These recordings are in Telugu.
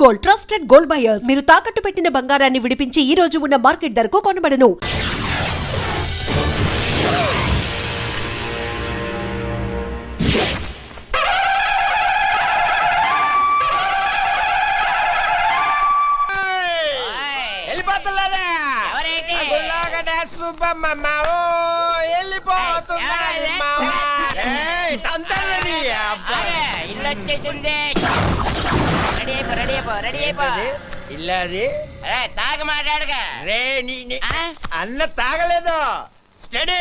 Gold, trusted gold buyers. మీరు తాకట్టు పెట్టిన బంగారాన్ని విడిపించి ఈ రోజు ఉన్న మార్కెట్ ధరకు కొనబడను. తాగ మాట్లాడగా రే అన్న తాగలేదు. స్టడీ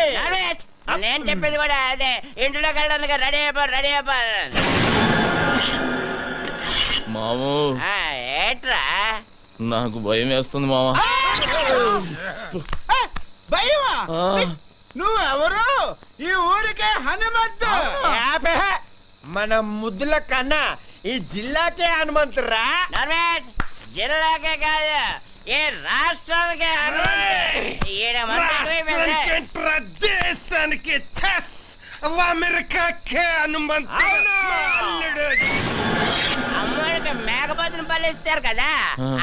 నేను చెప్పేది కూడా అదే. ఇంట్లోకి వెళ్ళడానికి రెడీ అయిపో. మాము ఏట్రా నాకు భయం వేస్తుంది మామ. భయమా? నువ్వెవరు? ఈ ఊరికే హనుమంతు. మన ముద్దుల కన్నా ఈ జిల్లాకే హనుమంతురా. జిల్లాకే కాదు, ఏ రాష్ట్రానికే దేశానికి అమెరికాకే హనుమంతు. అమ్మడికి మేకపోతుని పలిస్తారు కదా,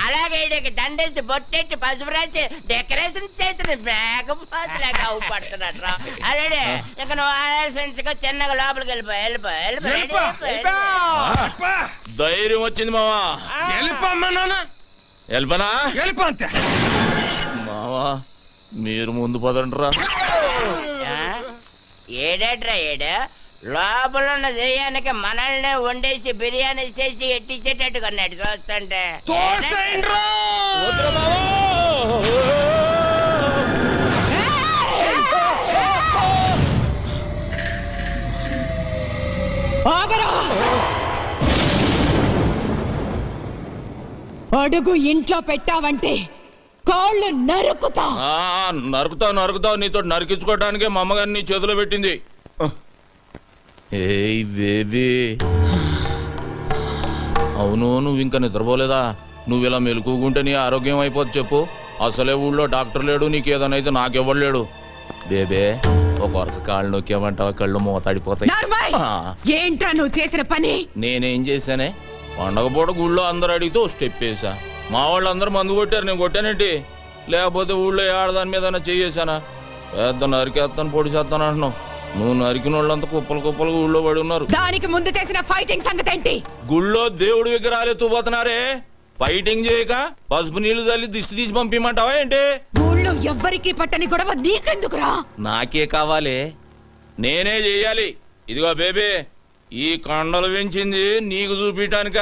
అలాగే ఈడికి దండేసి బొట్టెట్టి పసుపు రాసి డెకరేషన్ చేసిన మేకపోతులాగా అవుపడుతున్నట్టు. అలాగే ఇక నువ్వు ఆలోచించుకో, చిన్నగా లోపలికి వెళ్ళిపో. ధైర్యం వచ్చింది మావా. వెళ్ళిపోమ్మా నాన్న. వెళ్ళిపోనా? వెళ్ళిపో అంతే. మావా మీరు ముందు పదండ్రా. ఏడేట్రా లోపల ఉన్న దెయ్యానికి మనల్ని వండేసి బిర్యానీ చేసి ఎట్టించేటట్టు కొన్నాడు చూస్తుంటే. అడుగు ఇంట్లో పెట్టావంటే కాళ్ళు నరుకుతావు. నీతో నరికించుకోవడానికే మా అమ్మగారిని నీ చేతిలో పెట్టింది. ఏయ్ బేబీ, అవును నువ్వు ఇంకా నిద్రపోలేదా? నువ్వు ఇలా మెలుకుంటే నీ ఆరోగ్యం అయిపోద్ది. చెప్పు, అసలే ఊళ్ళో డాక్టర్ లేడు, నీకేదనైతే నాకెవ్వలేడు. బేబే ఒక వరుస కాళ్ళు నొక్కేమంటావా? కళ్ళు మూతాడిపోతాయి. ఏంట్రా నువ్వు చేసిన పని? నేనేం చేశానే? పండగ పూట గుళ్ళో అందరూ అడిగితే ఓ స్టెప్ వేసా. మా వాళ్ళు అందరూ మందు కొట్టారు, నేను కొట్టానేంటి? లేకపోతే ఊళ్ళో ఆడదాని మీద చేసానా? పెద్ద నరికేస్తాను, పొడి చేస్తాను అంటున్నావు. నువ్వు నరికిన వాళ్ళంతా కుప్పలు ఊళ్ళో పడి ఉన్నారు. దానికి ముందు చేసిన ఫైటింగ్ సంగతి ఏంటి? గుళ్ళో దేవుడి విగ్రహాలు ఎత్తుపోతున్నారే, ఫైటింగ్ చేయక పసుపు నీళ్లు చల్లి దిష్టి తీసి పంపిమంటావా ఏంటి? ఊళ్ళో ఎవ్వరికి పట్టని గొడవ నీకెందుకురా? నాకే కావాలి, నేనే చెయ్యాలి. ఇదిగో బేబీ, ఈ కొండలు పెంచింది నీకు చూపించడానిక.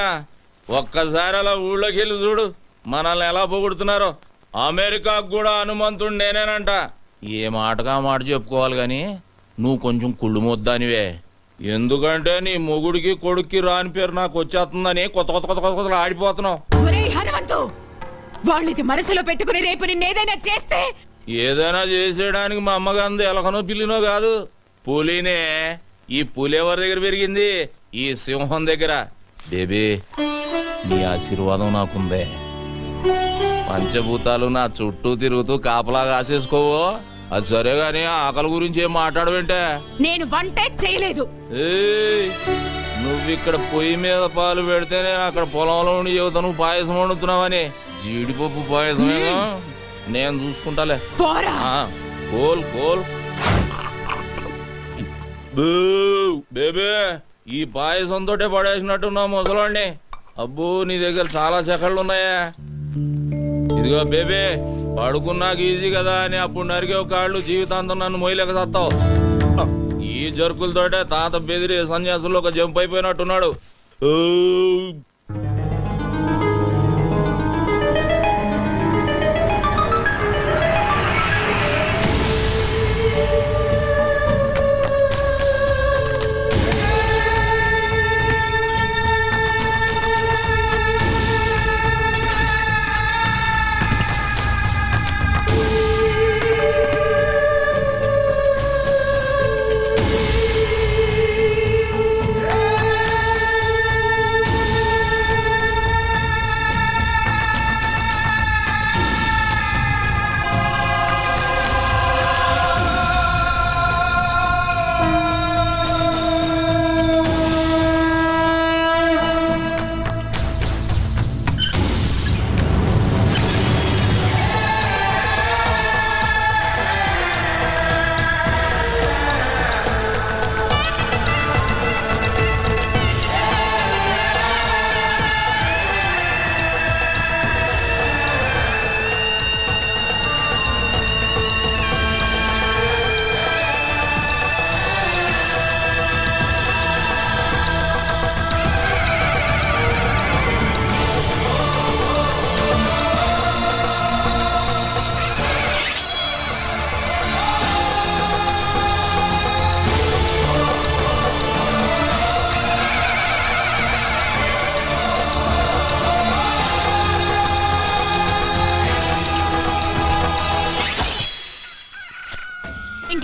ఒక్కసారి అలా ఊళ్ళోకి వెళ్ళి చూడు, మనల్ని ఎలా పొగుడుతున్నారో. అమెరికాకు కూడా హనుమంతుడు నేనేనంట. ఏ మాటగా మాట చెప్పుకోవాలి గాని నువ్వు కొంచెం కుళ్ళు మొద్దానివే. ఎందుకంటే నీ మొగుడికి కొడుక్కి రాని పేరు నాకు వచ్చేస్తుందని కొత్త ఆడిపోతున్నావు. హనుమంతు, వాళ్ళకి మనసులో పెట్టుకుని రేపు నిన్నేదైనా చేస్తే? ఏదైనా చేసేయడానికి మా అమ్మగాంది ఎలకనో పిల్లినో కాదు, పులినే. ఈ పులి ఎవరి దగ్గర పెరిగింది? ఈ సింహం దగ్గర. బేబీ, నీ ఆశీర్వాదం నాకుందే. పంచభూతాలు నా చుట్టూ తిరుగుతూ కాపలా కాసేసుకోవో. అది సరే గాని ఆకలి గురించి ఏం మాట్లాడవేంటే? నేను వంటే చేయలేదు. నువ్విక్కడ పొయ్యి మీద పాలు పెడితే నేను అక్కడ పొలంలో ఉండి చెబుతా నువ్వు పాయసం వండుతున్నావని. జీడిపప్పు పాయసమేగా, నేను చూసుకుంటాలే. కోల్ బేబే, ఈ పాయసంతో పడేసినట్టున్నా ముసలాన్ని. అబ్బో, నీ దగ్గర చాలా చెక్కళ్ళు ఉన్నాయా? ఇదిగో బేబే, పడుకున్నాక ఈజీ కదా అని అప్పుడు నరికే కాళ్ళు జీవితాంతం నన్ను మొయ్యలేక చస్తావు. ఈ జరుకులతోటే తాత బెదిరి సన్యాసుల్లో ఒక జంప్ అయిపోయినట్టున్నాడు.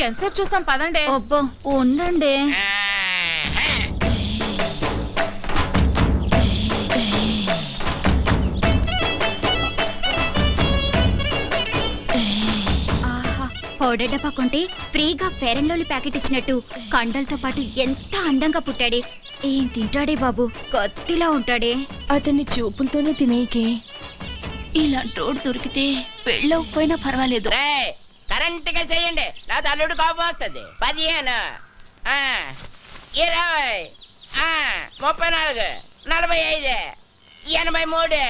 ఇంకెంతసేపు చూస్తాం పదండి. అబ్బో ఉండండి. పౌడర్ డబ్బా కొంటే ఫ్రీగా ఫెయిర్ అండ్ లవ్లీ ప్యాకెట్ ఇచ్చినట్టు కండలతో పాటు ఎంత అందంగా పుట్టాడే. ఏం తింటాడే బాబు, కత్తిలా ఉంటాడే. అతన్ని చూపులతోనే తినేకి ఇలాంటోడు దొరికితే పెళ్ళవకపోయినా పర్వాలేదు. కరెంట్ గా చేయండి, లేదా అల్లుడు కోపం వస్తుంది. 15 20 34 45 83.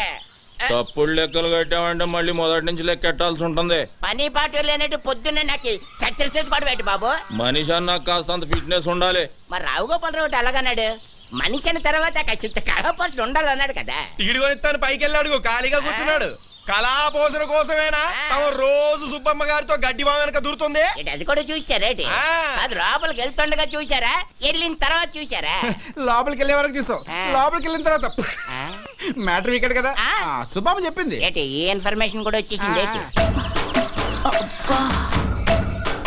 తప్పుడు లెక్కలు కట్టామంటే మళ్ళీ మొదటి నుంచి లెక్కెట్టాల్సి ఉంటుంది. పని పాటు లేనట్టు పొద్దున్నే నాకు సక్సెస్ కూడా పెట్టి బాబు. మనిషి అన్నాక కాస్తంత ఫిట్నెస్ ఉండాలి. మరి రావుగోపాలరావు ఒకటి అలాగన్నాడు, మనిషి అన్న తర్వాత కాసింత కళాపోషణ ఉండాలన్నాడు కదా. టీడు కొనిస్తాను పైకి వెళ్ళాడు, ఖాళీగా కూర్చున్నాడు. కళాపోషణ కోసమేనా తమ రోజు సుబ్బమ్మ గారితో గడ్డి బావ వెనక దూరుతుంది. ఏంటి, అది కూడా చూసారేటి? అది లోపలికి వెళ్తుండగా చూసారా, వెళ్ళిన తర్వాత చూసారా? లోపలికి వెళ్ళే వరకు చూసాం, లోపలికి వెళ్ళిన తర్వాత మ్యాటర్ ఇక్కడ కదా. సుబ్బమ్మ చెప్పింది. ఏంటి ఈ ఇన్ఫర్మేషన్ కూడా వచ్చేసింది ఏంటి?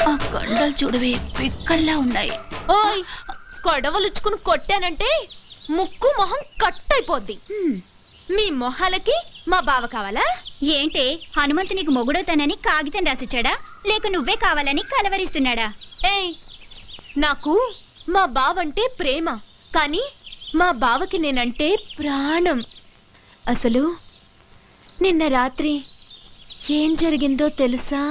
ఆ కండలు చూడవే పిక్కల్లా ఉన్నాయి. ఓయ్, కొడవలుచ్చుకుని కొట్టానంటే ముక్కు మొహం కట్ అయిపోద్ది. మీ మొహాలకి మా బావ కావాలా? ఏంటే హనుమంతు నీకు మొగుడవుతానని కాగితం రాసిచ్చాడా, లేక నువ్వే కావాలని కలవరిస్తున్నాడా? ఏయ్, నాకు మా బావంటే ప్రేమ, కానీ మా బావకి నేనంటే ప్రాణం. అసలు నిన్న రాత్రి ఏం జరిగిందో తెలుసా?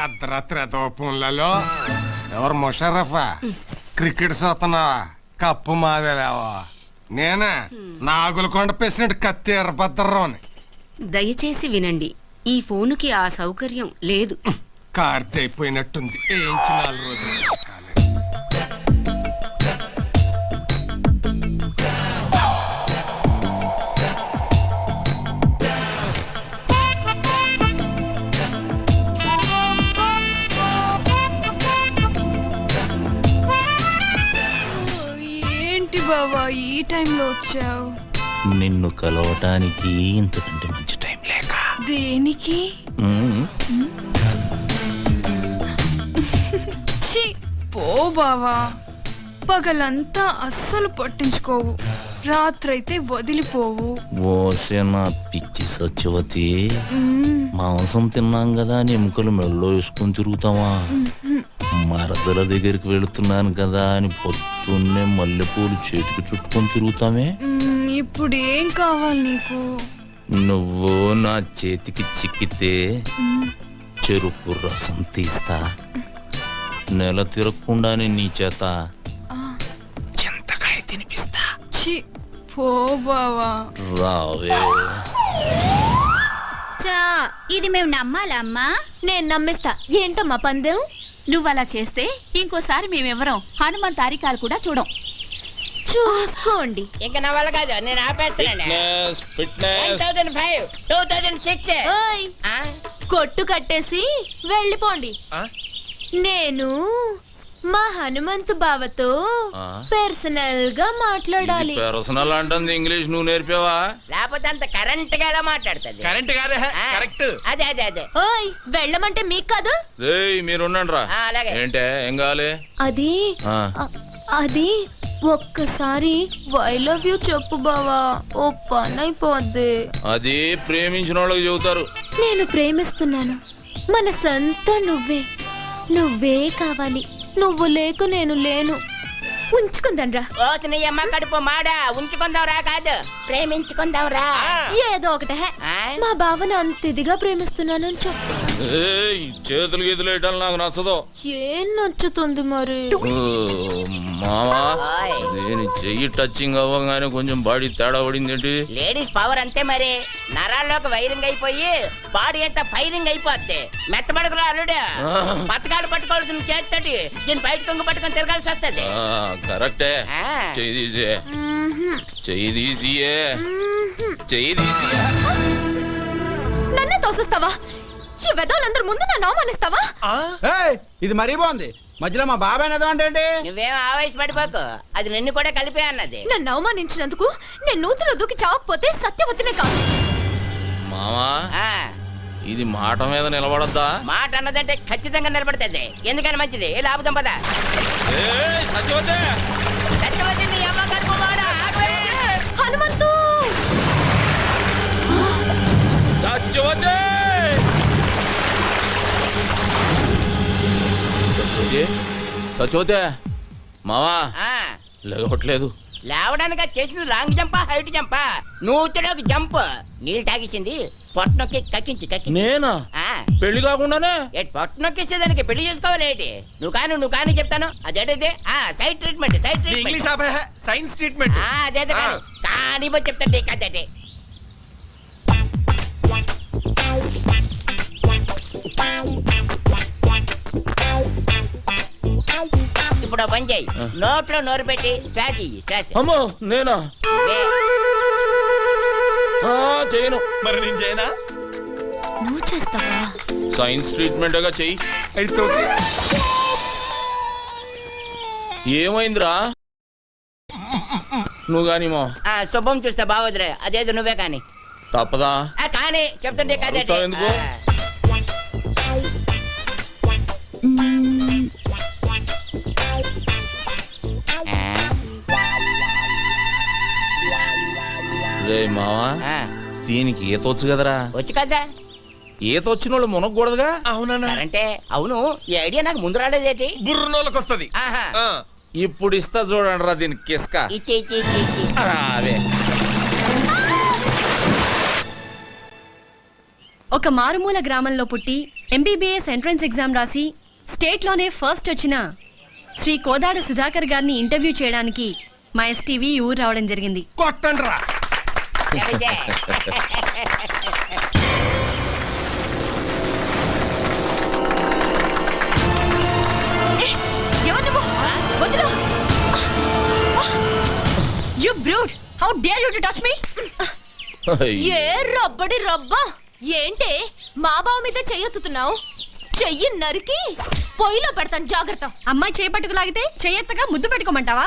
అర్ధరాత్రి ఫోన్లలో ఎవరు ముషరఫా క్రికెట్ చూస్తున్నావా? కప్పు మాదేలేవా? నేనే నాగులకొండ ప్రెసిడెంట్ కత్తి ఎర్రభద్రరావు అని. దయచేసి వినండి, ఈ ఫోనుకి ఆ సౌకర్యం లేదు. కార్తె అయిపోయినట్టుంది, ఏంచి 4 రోజులు. ఏంటి బావా ఈ టైంలో వచ్చావు? నిన్ను కలవటానికి ఇంతకంటే మంచి టైం లేక. దేనికి? ఛీ, పో బావా, పగలంతా అస్సలు పట్టించుకోవు, రాత్రైతే వదిలిపోవు. ఓసేన పిచ్చి సత్యవతి, మాంసం తిన్నాం కదా అని ఎముకలు మెళ్ళో వేసుకొని తిరుగుతావా? మరదల దగ్గరికి వెళుతున్నాను కదా అని పొద్దున్నే మల్లెపూలు చేతికి చుట్టుకొని తిరుగుతామే. ఇప్పుడు ఏం కావాలి నీకు? నువ్వు నా చేతికి చిక్కితే చెరుకు రసం తీస్తా, నెల తిరగకుండానే నీ చేత చింతకాయ తినిపిస్తా. ఛీ, పో బావా. రావే. చా, ఇది మేము నమ్మాలా అమ్మా? నేను నమ్మేస్తా. ఏంటమ్మా పందెం? నువ్వలా చేస్తే ఇంకోసారి మేమెవరం హనుమంత్ తారికాలు కూడా చూడం. చూసుకోండి. ఇంకా నా వల్ల కాదు, నేను ఆపేస్తున్నాను. Fitness fitness 2005 2006. ఓయ్, కొట్టు కట్టేసి వెళ్ళిపోండి. నేను మా హనుమంతు బావతో పర్సనల్ గా మాట్లాడాలి. పర్సనల్ అంటుంది ఇంగ్లీష్ నువ్వు నేర్పావా? లేకపోతే అంత కరెంట్ గా ఎలా మాట్లాడుతుంది? కరెంట్ కాదే, కరెక్ట్. అదే అదే అదే. ఓయ్, వెళ్ళమంటే మీకు కాదు. రేయ్ మీరు ఉండండి రా. అలాగే. ఏంటే ఏం కావాలి? అది అది ఒక్కసారి ఐ లవ్ యూ చెప్పు బావా, ఓ పని అయిపోద్ది. అది ప్రేమించిన వాళ్ళకి చెబుతారు. నేను ప్రేమిస్తున్నాను, మనసంతా నువ్వే, నువ్వే కావాలి, నువ్వు లేకు నేను లేను. ఉంచుకుందాంరా. ఓ నీ అమ్మ కడుపు మాడా, ఉంచుకుందాంరా కాదు, ప్రేమించుకుందాంరా. ఏదో ఒకటే, మా బావను అంత ఇదిగా ప్రేమిస్తున్నానని చెప్పు. ఏయ్ చేతులు గీతులు వేయటాలు నాకు నచ్చదు. ఏం నచ్చుతుంది మరి? మావా, ఓయ్. నేను చెయ్యి టచింగ్ అవ్వగానే కొంచెం బాడీ తేడా పడింది ఏంటి? లేడీస్ పవర్ అంతే మరి, నరాల్లోకి వైరింగ్ అయిపోయి బాడీ అంతా ఫైరింగ్ అయిపోద్ది. మెత్తబడుకురా అల్లుడు, పథకాలు పట్టుకోవాల్సిన చేస్తటి దీన్ని బయట కొంగు పట్టుకొని తిరగాల్సి వస్తుంది. కరెక్టే. చెయ్యి తీసే, చెయ్యి తీసియే, చెయ్యి తీసి. నన్నే తోసిస్తావా? ఈ వెదవులందరి ముందు నన్ను అవమానిస్తావా? ఇది మరీ బాగుంది. మధ్యలో మా బాబాయ్ ఏదో అంటే నువ్వేం ఆవేశపడిపోకు, అది నిన్ను కూడా కలిపే అన్నది. నన్ను అవమానించినందుకు నేను నూతిలో దూకి చావకపోతే సత్యవతినే కాదు. మావా ఆ, ఇది మాట మీద నిలబడద్దా? మాట అన్నదంటే ఖచ్చితంగా నిలబడుతుంది. ఎందుకని మంచిది, ఏ లాభం పద. ఏయ్, సత్యవతి! సత్యవతి నీ అమ్మ కడుపు మాడ, ఆగవే. హనుమంతు సత్యవతి! సత్యవతి, సత్యవతి, మావా ఆ, లేవట్లేదు. లేవడానికి అది చేసింది లాంగ్ జంపా హైట్ జంపా? నూతిలోకి జంప్. నీళ్ళు తాగేసింది, పొట్టనొక్కి కక్కించి కక్కి. నేనా? పెళ్లి కాకుండానే? పొట్ట నొక్కేసేదానికి పెళ్లి చేసుకోవాలి ఏంటి? నువ్వు కానీ చెప్తాను. అదేంటిది? Side treatment, side English treatment. Science treatment. అదే కానీ చెప్తాండి కదండి. ఇప్పుడు పని చేయి, నోట్లో నోరు పెట్టి శ్వాస ఇయ్యి, శ్వాస. అమ్మో, నేనా? చేయను. మరి నేను చేయనా? నువ్వు చేస్తావా? సైన్స్ ట్రీట్మెంట్గా చెయ్యి. అయితే ఓకే. ఏమైందిరా? నువ్వు గాని మా శుభం చూస్తే బాగోదురే, అదేదో నువ్వే కానీ. తప్పదా? కానీ చెప్తుంటే కదండి. అడుగుతావు ఎందుకు? రే మావా, దీనికి ఈత వచ్చు కదరా? వచ్చు కదా. ఈత వచ్చిన వాళ్ళు మునగకూడదుగా? అవునా? అంటే అవును, ఈ ఐడియా నాకు ముందు రాలేదేటి? బుర్రనోళ్ళకి వస్తుంది. ఆహా. ఇప్పుడు ఇస్తా చూడండి రా దీనికి కిస్క. ఇచ్చి ఇచ్చి ఇచ్చి ఇచ్చి. అవే ఒక మారుమూల గ్రామంలో పుట్టి ఎంబీబీఎస్ ఎంట్రన్స్ ఎగ్జామ్ రాసి స్టేట్లోనే ఫస్ట్ వచ్చిన శ్రీ కోదాడ సుధాకర్ గారిని ఇంటర్వ్యూ చేయడానికి మా ఎస్టీవీ ఊరు రావడం జరిగింది. కొట్టండి రా. ఎవరిదే? ఎవరు నువ్వు? వదిలు! You brute! How dare you to touch me? ఏ రబ్బడి రబ్బా, ఏంటే మా బావ మీద చెయ్యెత్తుతున్నావు? చెయ్యి నరికి పొయ్యిలో పెడతాను, జాగ్రత్త. అమ్మాయి చేపట్టుకు లాగితే చెయ్యెత్తగా ముద్దు పెట్టుకోమంటావా?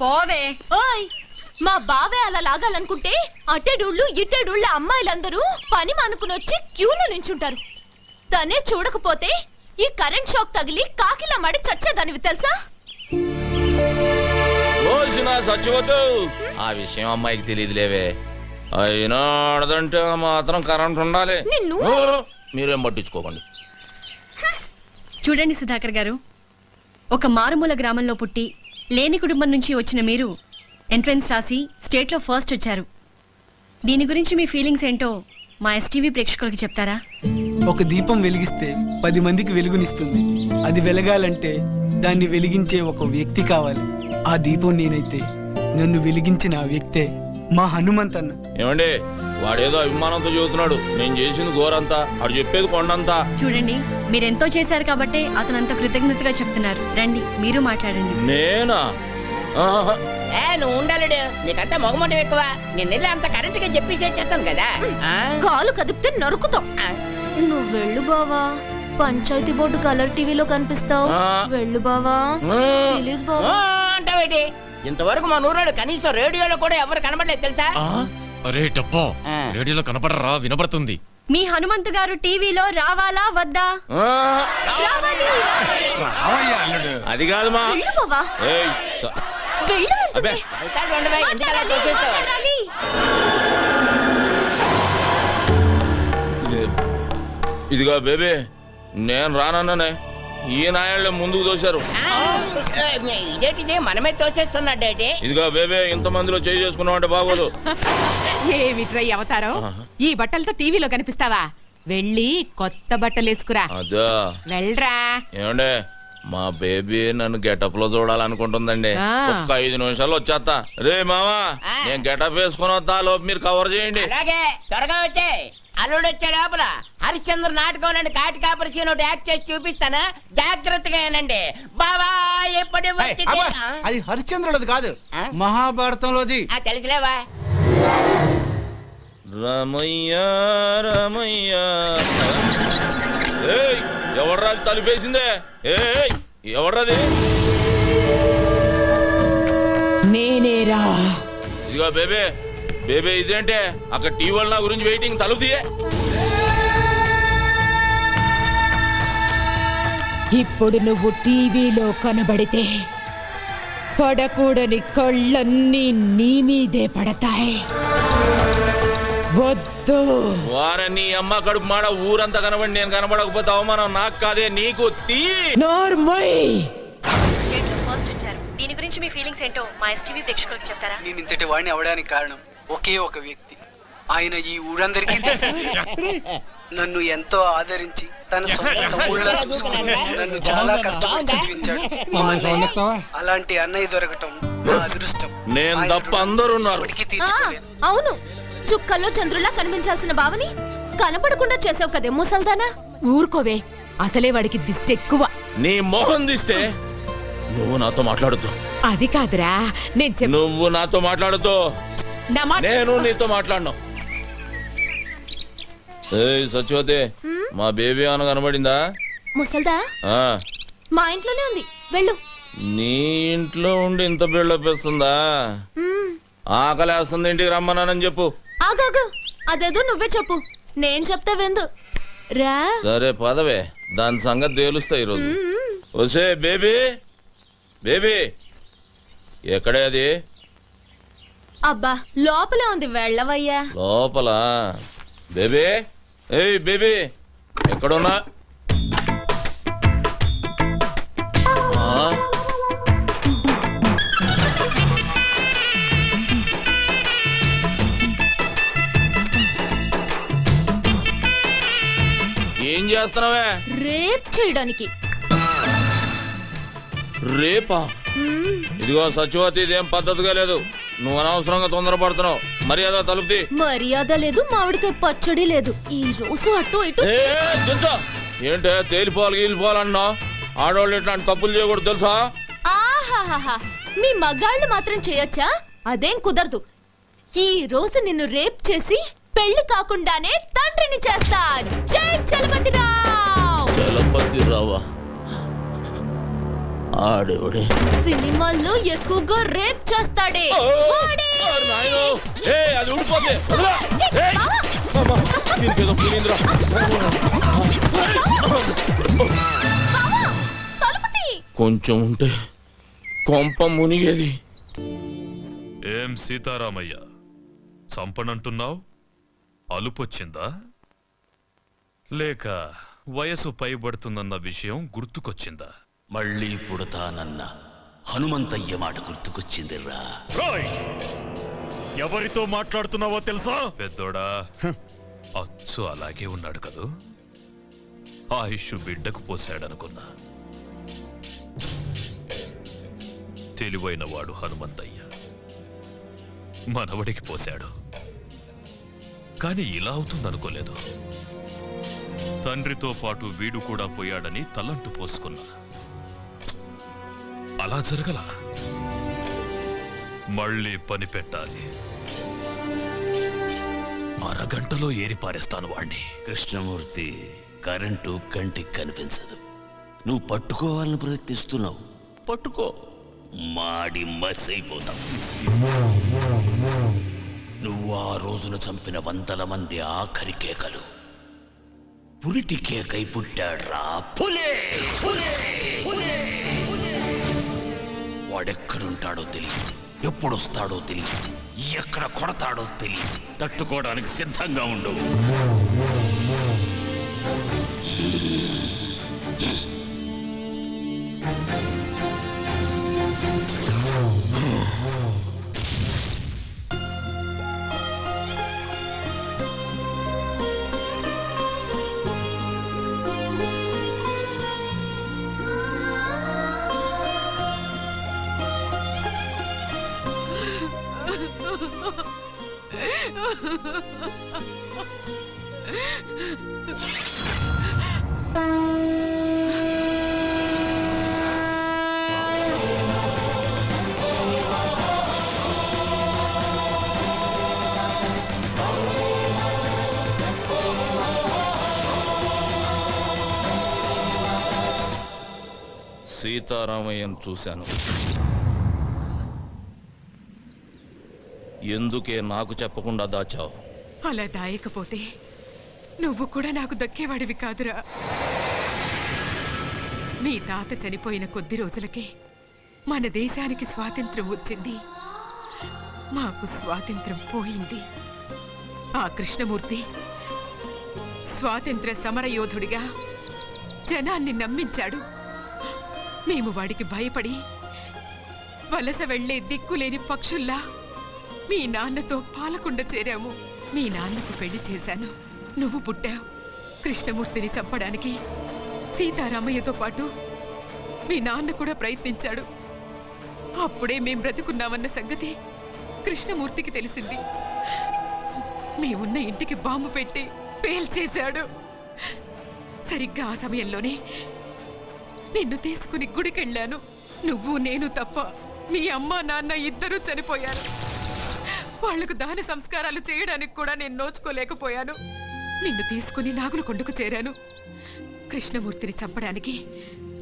పోవే. ఓయ్, మా బావే అలా లాగాలనుకుంటే అటెడుళ్ళు ఇటెడుళ్ళ అమ్మాయిలందరూ పని మానుకుని వచ్చి క్యూలో నించుంటారు. తనే చూడకపోతే ఈ కరెంట్ షాక్ తగిలి కాకిలా మడి చచ్చేదానివి తెలుసా? సచ్చిపోతు ఆ విషయం అమ్మాయికి తెలియదులేవే. అయినా ఆడదంటే మాత్రం కరెంట్ ఉండాలి. నిన్ను మీరేం పట్టించుకోకండి. చూడండి సుధాకర్ గారు, ఒక మారుమూల గ్రామంలో పుట్టి లేని కుటుంబం నుంచి వచ్చిన మీరు ఎంట్రన్స్ రాసి స్టేట్లో ఫస్ట్ వచ్చారు. దీని గురించి మీ ఫీలింగ్స్ ఏంటో మా ఎస్టీవీ ప్రేక్షకులకు చెప్తారా? ఒక దీపం వెలిగిస్తే 10 మందికి వెలుగునిస్తుంది. అది వెలగాలంటే దాన్ని వెలిగించే ఒక వ్యక్తి కావాలి. ఆ దీపం నేనైతే నన్ను వెలిగించిన ఆ వ్యక్తే మా హనుమంతన్న. ఏమండి, వాడేదో అభిమానంతో చెబుతున్నాడు. నేను చేసింది ఘోరంతా, వాడు చెప్పేది కొండంతా. చూడండి, మీరెంతో చేశారు కాబట్టే అతనంత కృతజ్ఞతగా చెప్తున్నారు. రండి, మీరు మాట్లాడండి. నేనా? ఆహా. నువ్వు ఉండాలడు, నీకంతా మొగమటం ఎక్కువ. నేను వెళ్ళి అంత కరెంట్ గా చెప్పేసి చేస్తాను కదా. కాలు కదిపితే నరుకుతాం. నువ్వు వెళ్ళు బావా, పంచాయతీ బోర్డు కలర్ టీవీలో కనిపిస్తావు. వెళ్ళు బావా, ప్లీజ్ బావా. అంటావేటి? ఇంతవరకు మా నూరోళ్ళు కనీసం రేడియోలో కూడా ఎవరు కనబడలేదు తెలుసా? అరే టప్పా, రేడియోలో కనపడరా, వినపడుతుంది. మీ హనుమంతు గారు టీవీలో రావాలా వద్దా? రావాలి. రావయ్యా అల్లుడు. అది కాదు మా. వెళ్ళు బావా, ఏయ్, వెళ్ళు. అబ్బే. వెళ్తాడు ఉండవే, ఎందుకు అలా చేసేస్తావు? మాట్లాడాలి. ఇదిగో బేబీ, నేను రానన్నానే. ఈ నాయాళ్ళే ముందుకు దోశారు. ఇదేంటిది మనమే తోచేస్తున్నాడేటి? ఇదిగో బేబీ, ఇంత మందిలో చేయి చేసుకున్నావు అంటే బాగోదు. ఏమిట్రై అవతారం? ఈ బట్టలతో టీవీలో కనిపిస్తావా? వెళ్ళి కొత్త బట్టలు వేసుకురా. అదా వెళ్ళరా. ఏమండే, మా బేబీ నన్ను గెటప్ లో చూడాలనుకుంటుందండి. ఒక్క 5 నిమిషాలు వచ్చేస్తా. రే మావా, నేను గెటప్ వేసుకుని వస్తా, లోపు మీరు కవర్ చేయండి. అలాగే, త్వరగా వచ్చే. అల్లుడు వచ్చే లోపల హరిశ్చంద్ర నాటకం కాటి కాపరి సీన్ ఒకటి యాక్ట్ చేసి చూపిస్తాను, జాగ్రత్తగా ఏనండి బావా. ఎప్పుడు అది హరిశ్చంద్రుడిది కాదు, మహాభారతంలోది. తెలుసులేవా? రమయ్య రమయ్య. ఏయ్, ఎవడ్రా తలుపేసిందే? ఏయ్, ఎవరది? నేనేరా. ఇదిగో బేబే, బేబే ఇదేంటే అక్కడ టీవీ వాళ్ళ నా గురించి వెయిటింగ్, తలుపు తీయే. ఇప్పుడు నువ్వు టీవీలో కనబడితే పడకూడని కళ్ళన్నీ నీ మీదే పడతాయి. వద్దు. వారే నీ అమ్మ కడుపు మాడ ఊరంతా కనబడి నేను కనబడకపోతే అవమానం నాకు కాదే నీకు. తీ నోర్మయ్. స్టేట్లో ఫస్ట్ వచ్చారు. దీని గురించి మీ ఫీలింగ్స్ ఏంటో మా ఎస్టీవీ ప్రేక్షకులకు చెప్తారా? నేను ఇంతటి వాడిని అవడానికి కారణం ఒకే ఒక వ్యక్తి. ఆయన ఈ ఊరందరికీ తెలుసు. నన్ను ఎంతో ఆదరించి తన సొంత తమ్ముళ్ళ చూసుకుని నన్ను చాలా కష్టపడి చదివించాడు. అలాంటి అన్నయ్య దొరకటం నా అదృష్టం. నేను తప్ప అందరూ ఉన్నారు. అవును, చుక్కల్లో చంద్రులా కనిపించాల్సిన బావని కనపడకుండా చేసావు కదే ముసల్దానా. ఊరుకోవే, అసలే వాడికి దిష్టి ఎక్కువ. నీ మొహం దిస్తే నువ్వు నాతో మాట్లాడుతూ. అది కాదురా, నువ్వు నాతో మాట్లాడుతూ నేను నీతో మాట్లాడను. సత్యవతి, మా బేబీ అన్న కనబడిందా? ముసల్దా మా ఇంట్లోనే ఉంది, వెళ్ళు. నీ ఇంట్లో ఉండి ఇంత బిల్డప్ వేస్తుందా? ఆకలేస్తుంది, ఇంటికి రమ్మన్నానని చెప్పు. ఆగాగు, అదేదో నువ్వే చెప్పు, నేను చెప్తా వెందు రా. సరే పదవే, దాని సంగతి తేలుస్తా ఈరోజు. వసే బేబీ, బేబీ ఎక్కడే అది? అబ్బా లోపలే ఉంది, వెళ్ళవయ్యా. లోపల? బేబీ, ఏయ్ బేబీ ఎక్కడున్నా? ఏం చేస్తున్నావే? రేప్ చేయడానికి. రేపా? ఇదిగో సత్యవతి, ఇదేం పద్ధతిగా లేదు. నువ్వు అనవసరంగా తొందరపడుతున్నావు. మర్యాద తలుపుది. మర్యాద లేదు, మామిడికాయ పచ్చడి లేదు. ఈ రోజు అటు ఇటు. ఏంటే తేలిపోవాలి గీలిపోవాలన్నా? ఆడవాళ్ళు ఇట్లాంటి తప్పులు చేయకూడదు తెలుసా? ఆహాహా, మీ మగాళ్ళు మాత్రం చేయొచ్చా? అదేం కుదరదు. ఈ రోజు నిన్ను రేప్ చేసి పెళ్లి కాకుండానే తండ్రిని చేస్తా. జై చలపతిరావు. చలపతిరావా? ఆడేవాడే సినిమాల్లో ఎక్కువగా రేప్ చేస్తాడే. అది ఊడిపోతే కొంచెం ఉంటే కొంప మునిగేది. ఏం సీతారామయ్య, చంపనంటున్నావు? అలుపొచ్చిందా? లేక వయసు పైబడుతుందన్న విషయం గుర్తుకొచ్చిందా? మళ్ళీ పుడతానన్న హనుమంతయ్య మాట గుర్తుకొచ్చిందిరా. ఎవరితో మాట్లాడుతున్నావో తెలుసా? పెద్దోడా, అచ్చు అలాగే ఉన్నాడు కదూ. ఆయుష్ బిడ్డకు పోసాడనుకున్నా. తెలివైన వాడు హనుమంతయ్య మనవడికి పోశాడు. కాని ఇలా అవుతుందనుకోలేదు. తండ్రితో పాటు వీడు కూడా పోయాడని తలంటు పోసుకున్నా. అలా జరగల. మళ్ళీ పని పెట్టాలి. అరగంటలో ఏరిపారేస్తాను వాణ్ణి. కృష్ణమూర్తి, కరెంటు కంటికి కనిపించదు. నువ్వు పట్టుకోవాలని ప్రయత్నిస్తున్నావు. పట్టుకో, మాడి మసైపోతావు. నువ్వు ఆ రోజున చంపిన 100 మంది ఆఖరి కేకలు పురిటి కేకై పుట్టాడ్రా. పులే! వాడెక్కడుంటాడో తెలియదు, ఎప్పుడొస్తాడో తెలియదు, ఎక్కడ కొడతాడో తెలియదు. తట్టుకోవడానికి సిద్ధంగా ఉండు. సీతారామయ్యను చూశాను. ఎందుకే నాకు చెప్పకుండా దాచావు? అలా దాయకపోతే నువ్వు కూడా నాకు దక్కేవాడివి కాదురా. నీ తాత చనిపోయిన కొద్ది రోజులకే మన దేశానికి స్వాతంత్రం వచ్చింది, మాకు స్వాతంత్రం పోయింది. ఆ కృష్ణమూర్తి స్వాతంత్ర సమరయోధుడిగా జనాన్ని నమ్మించాడు. మేము వాడికి భయపడి వలస వెళ్లే దిక్కులేని పక్షుల్లా మీ నాన్నతో పాలకుండ చేరాము. మీ నాన్నకు పెళ్లి చేశాను, నువ్వు పుట్టావు. కృష్ణమూర్తిని చంపడానికి సీతారామయ్యతో పాటు మీ నాన్న కూడా ప్రయత్నించాడు. అప్పుడే మేం బ్రతుకున్నామన్న సంగతి కృష్ణమూర్తికి తెలిసింది. మేమున్న ఇంటికి బాంబు పెట్టి పేల్చేశాడు. సరిగ్గా ఆ సమయంలోనే నిన్ను తీసుకుని గుడికెళ్ళాను. నువ్వు నేను తప్ప మీ అమ్మ నాన్న ఇద్దరూ చనిపోయారు. వాళ్లకు దాన సంస్కారాలు చేయడానికి కూడా నేను నోచుకోలేకపోయాను. నిన్ను తీసుకుని నాగులకొండకు చేరాను. కృష్ణమూర్తిని చంపడానికి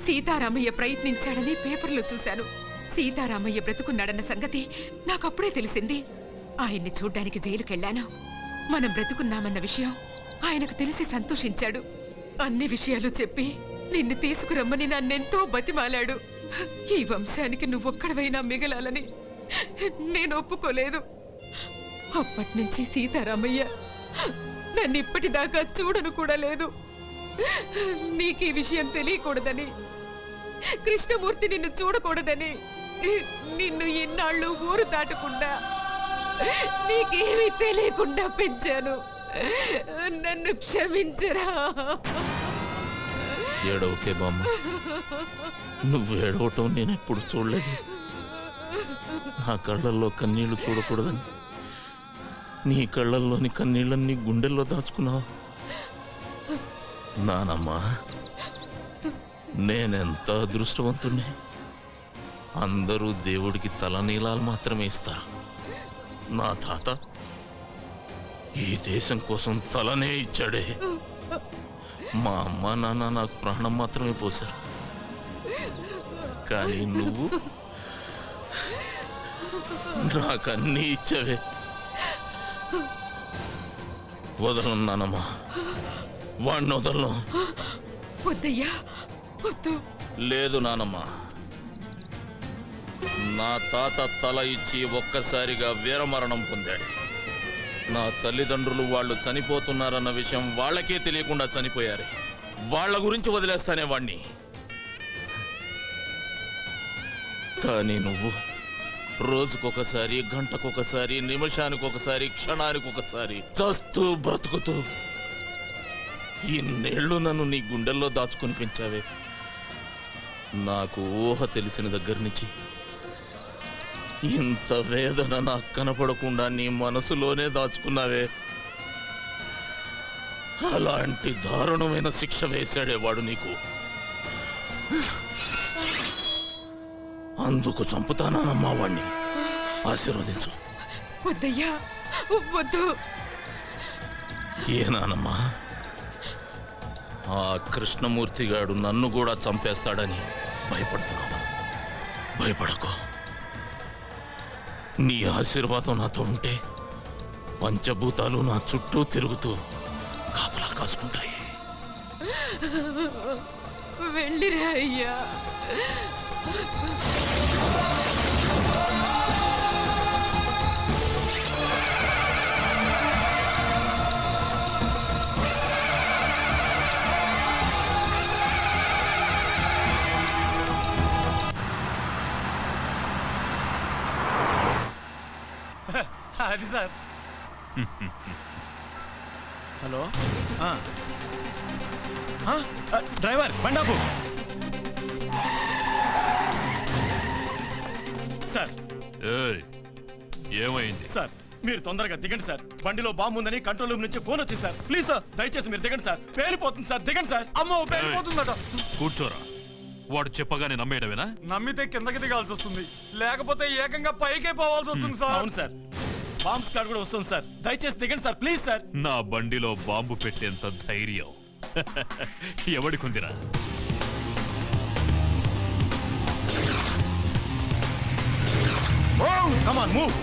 సీతారామయ్య ప్రయత్నించాడని పేపర్లో చూశాను. సీతారామయ్య బ్రతుకున్నాడన్న సంగతి నాకప్పుడే తెలిసింది. ఆయన్ని చూడ్డానికి జైలుకెళ్ళాను. మనం బ్రతుకున్నామన్న విషయం ఆయనకు తెలిసి సంతోషించాడు. అన్ని విషయాలు చెప్పి నిన్ను తీసుకురమ్మని నన్నెంతో బతిమాలాడు. ఈ వంశానికి నువ్వొక్కడవైనా మిగలాలని నేను ఒప్పుకోలేదు. అప్పటినుంచి సీతారామయ్య నన్ను ఇప్పటిదాకా చూడను కూడా లేదు. నీకు ఈ విషయం తెలియకూడదని, కృష్ణమూర్తి నిన్ను చూడకూడదని నిన్ను ఇన్నాళ్ళు ఊరు దాటకుండా నీకేమీ తెలియకుండా పెంచాను. నన్ను క్షమించరా. ఏడవకే బామ్మ, నువ్వు ఏడవటం నేను ఎప్పుడు చూడలేదు. నా కళ్ళల్లో కన్నీళ్లు చూడకూడదని నీ కళ్ళల్లోని కన్నీళ్ళని గుండెల్లో దాచుకున్నావు. నానమ్మా, నేనెంత అదృష్టవంతుణ్ణి. అందరూ దేవుడికి తలనీలాలు మాత్రమే ఇస్తారు. నా తాత ఈ దేశం కోసం తలనే ఇచ్చాడే. మా అమ్మ నాన్న నాకు ప్రాణం మాత్రమే పోశారు. కానీ నువ్వు నాకన్నీ ఇచ్చావే. వదలను నానమ్మా, వాడిని వదలను. వద్దయ్యా, వద్దు. లేదు నానమ్మా, నా తాత తల ఇచ్చి ఒక్కసారిగా వీరమరణం పొందాడు. నా తల్లిదండ్రులు వాళ్ళు చనిపోతున్నారన్న విషయం వాళ్ళకే తెలియకుండా చనిపోయారు. వాళ్ళ గురించి వదిలేస్తానే వాణ్ణి. కానీ నువ్వు రోజుకొకసారి, గంటకొకసారి, నిమిషానికొకసారి, క్షణానికొకసారి చస్తూ బ్రతుకుతూ ఇన్నేళ్లు నన్ను నీ గుండెల్లో దాచుకుని పెంచావే. నాకు ఊహ తెలిసిన దగ్గర నుంచి ఇంత వేదన నాకు కనపడకుండా నీ మనసులోనే దాచుకున్నావే. అలాంటి దారుణమైన శిక్ష వేశాడేవాడు నీకు. అందుకు చంపుతానమ్మా వాణ్ణి. ఆశీర్వదించు. వద్దయ్యా, వద్దు. ఏనానమ్మా, ఆ కృష్ణమూర్తిగాడు నన్ను కూడా చంపేస్తాడని భయపడుతున్నావు. భయపడకు. నీ ఆశీర్వాదం నాతో ఉంటే పంచభూతాలు నా చుట్టూ తిరుగుతూ కాపలా కాసుకుంటాయి. వెళ్ళిరా అయ్యా. అది సార్. హలో, డ్రైవర్ బండాపు సార్. ఏమైంది సార్, మీరు తొందరగా దిగండి సార్. బండిలో బాంబు ఉందని కంట్రోల్ రూమ్ నుంచి ఫోన్ వచ్చింది సార్. ప్లీజ్ సార్, దయచేసి మీరు దిగండి సార్. పేలిపోతుంది సార్, దిగండి సార్. అమ్మో, పేలిపోతుందట. కూర్చోరా. వాడు చెప్పగానే నమ్మేయడమేనా? నమ్మితే కిందకి దిగాల్సి వస్తుంది, లేకపోతే ఏకంగా పైకే పోవాల్సి వస్తుంది సార్. అవును సార్, బాంబ్ స్క్వాడ్ కూడా వస్తుంది సార్. దయచేసి దిగండి సార్, ప్లీజ్ సార్. నా బండిలో బాంబు పెట్టేంత ధైర్యం ఎవడికుందిరా? Come on, move.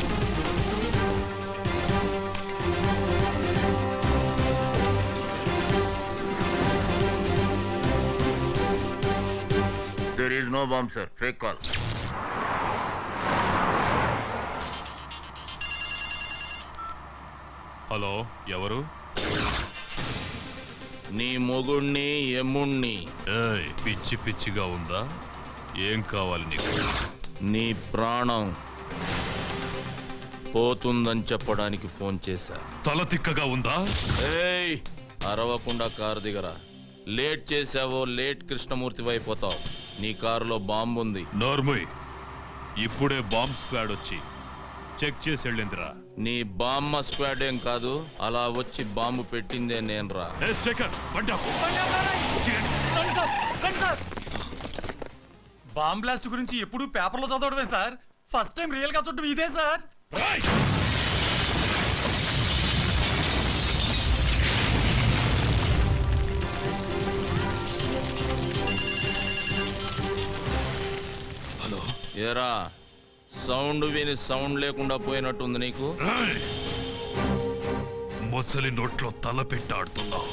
There is no bomb, sir. Fake call. Hello, ఎవరు? నీ మొగుణ్ణి ఎమ్ముణ్ణి. ఏయ్, పిచ్చి పిచ్చిగా ఉందా? ఏం కావాలి నీకు? నీ ప్రాణం పోతుందని చెప్పడానికి ఫోన్ చేశా. తల తిక్కగా ఉందా? ఏయ్, అరవకుండా కారు దిగరా. లేట్ చేసావో లేట్ కృష్ణమూర్తి అయిపోతావు. నీ కారులో బాంబు ఉంది. నార్మల్, ఇప్పుడే బాంబ్ స్క్వాడ్ వచ్చి చెక్ చేసి వెళ్ళిందిరా. నీ బామ్మ స్క్వాడ్ ఏం కాదు, అలా వచ్చి బాంబు పెట్టిందే నేనురా. బాంబ్ బ్లాస్ట్ గురించి ఎప్పుడు పేపర్లో చదవడమే సార్. ఫస్ట్ టైం రియల్ గా చూడటం ఇదే సార్. ఏరా, సౌండ్ విని సౌండ్ లేకుండా పోయినట్టుంది నీకు. మొసలి నోట్లో తల పెట్టాడుతున్నావు.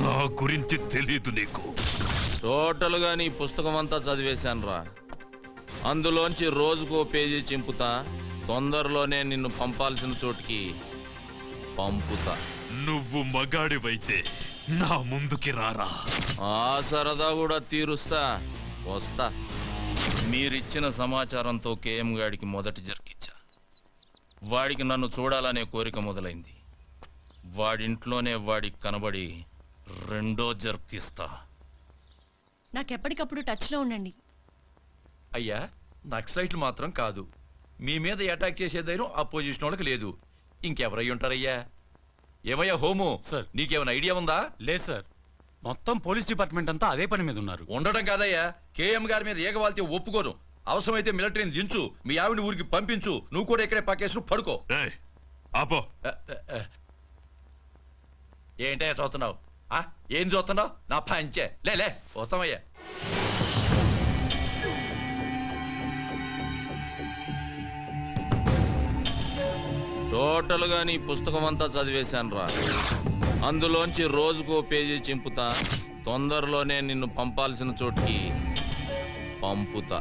నా గురించి తెలీదు నీకు. టోటల్ గా నీ పుస్తకం అంతా చదివేశానురా. అందులోంచి రోజుకో పేజీ చింపుతా. తొందరలోనే నిన్ను పంపాల్సిన చోటికి పంపుతా. నువ్వు మగాడివైతే నా ముందుకి రారా. ఆ సరదా కూడా తీరుస్తా. వస్తా. మీరిచ్చిన సమాచారంతో కేఎం గాడికి మొదటి జరికిచ్చా. వాడికి నన్ను చూడాలనే కోరిక మొదలైంది. వాడింట్లోనే వాడికి కనబడి రెండో జర్కిస్తా. నాకెప్పటికప్పుడు టచ్లో ఉండండి. అయ్యా, నక్సలైట్లు మాత్రం కాదు, మీ మీద అటాక్ చేసే ధైర్యం అపోజిషన్ వాళ్ళకి లేదు. ఇంకెవరై ఉంటారయ్యా? ఏమయ్యా హోము, సార్ నీకేమైనా ఐడియా ఉందా? లేదు సార్, మొత్తం పోలీస్ డిపార్ట్మెంట్ అంతా అదే పని మీద ఉన్నారు. ఉండడం కాదయ్యా, కేఎం గారి మీద ఏగవాల్తే ఒప్పుకోను. అవసరమైతే మిలిటరీని దించు, మీ ఆవిడ ఊరికి పంపించు. నువ్వు కూడా ఇక్కడే పక్కేసు పడుకో. ఆపో. ఏంటయ్యా చూస్తున్నావు? ఏం చూస్తున్నావు? నా పంచే లే వస్తామయ్యా. టోటల్ గా నీ పుస్తకం అంతా చదివేశానురా. అందులోంచి రోజుకో పేజీ చింపుతా. తొందరలోనే నిన్ను పంపాల్సిన చోటికి పంపుతా.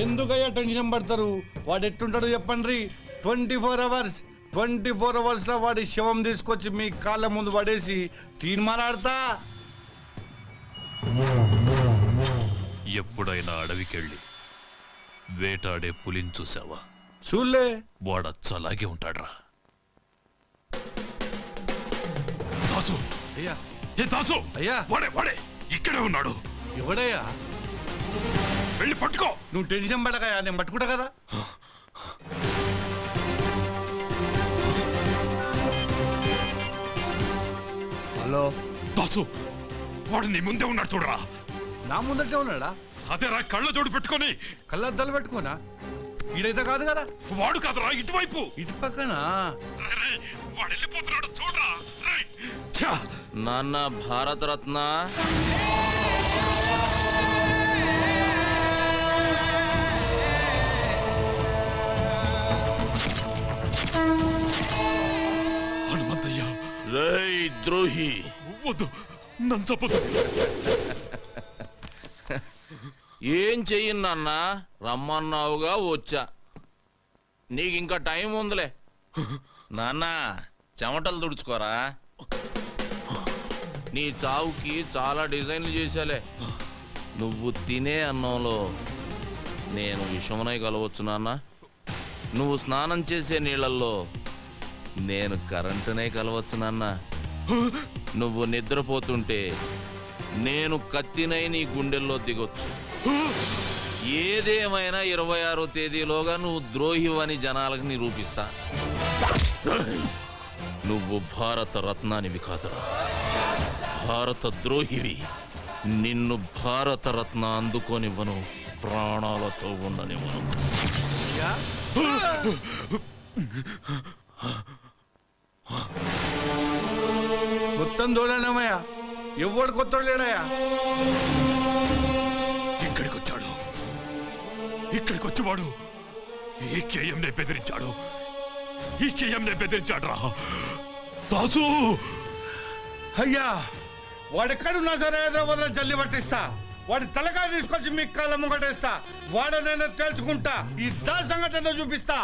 ఎందుకయ్యా టెన్షన్ పడతారు? వాడు ఎట్టుంటాడు చెప్పండి. 24 అవర్స్ 24 అవర్స్ లో వాడి శవం తీసుకొచ్చి మీ కాళ్ళ ముందు పడేసి తీర్మానాడతా. ఎప్పుడైనా అడవికెళ్ళి వేటాడే పులిని చూసావా? చూలే. వాడచ్చలాగే ఉంటాడ్రా. దాసు, అయ్యా. ఏ దాసు, అయ్యా. వాడే ఇక్కడే ఉన్నాడు. ఎవడయ్యా? వెళ్ళి పట్టుకో. నువ్వు టెన్షన్ పడకయ్యా, నేను పట్టుకుంటా కదా. హలో దాసు, వాడు నీ ముందే ఉన్నాడు చూడరా. నా ముందటే ఉన్నాడా? అదేరా, కళ్ళ జోడు పెట్టుకొని. కళ్ళద్దాలు పెట్టుకోనా? ఈడైతే కాదు కదా. వాడు కాదురా, ఇటువైపు. ఇటు పక్కన. వాడు వెళ్ళిపోతున్నాడు చూడరా. నాన్న భారతరత్న, హనుమంతయ్య. రేయ్ ద్రోహి, వద్దు, నన్ను చెప్పదు. ఏం చెయ్యి నాన్న, రమ్మన్నావుగా వచ్చా. నీకు ఇంకా టైం ఉందిలే. నాన్న, చెమటలు తుడుచుకోరా. నీ చావుకి చాలా డిజైన్లు చేశాలే. నువ్వు తినే అన్నంలో నేను విషమునై కలవచ్చు నాన్న. నువ్వు స్నానం చేసే నీళ్ళల్లో నేను కరెంటునే కలవచ్చు నాన్న. నువ్వు నిద్రపోతుంటే నేను కత్తినై నీ గుండెల్లో దిగొచ్చు. ఏదేమైనా 26వ తేదీలోగా నువ్వు ద్రోహివని జనాలకు నిరూపిస్తా. నువ్వు భారత రత్నానివి కాదురా, భారత ద్రోహివి. నిన్ను భారత రత్న అందుకోనివ్వను, ప్రాణాలతో ఉండనివ్వను. మొత్తం దూడనమయ్యా, ఎవడు కొత్త లేడయ్యా. ఇక్కడికి వచ్చాడు. ఇక్కడికి వచ్చేవాడు ఈ కేఎంనే బెదిరించాడు. ఈ కేఎంనే బెదిరించాడు రా దాసు. అయ్యా, వాడెక్కడున్నా సరే హైదరాబాద్లో జల్లి పట్టిస్తా. వాడి తలకాయ తీసుకొచ్చి మీ కాళ్ళ ముంగటేస్తా. వాడనైనా తేల్చుకుంటా. ఈ దా సంఘటన చూపిస్తా.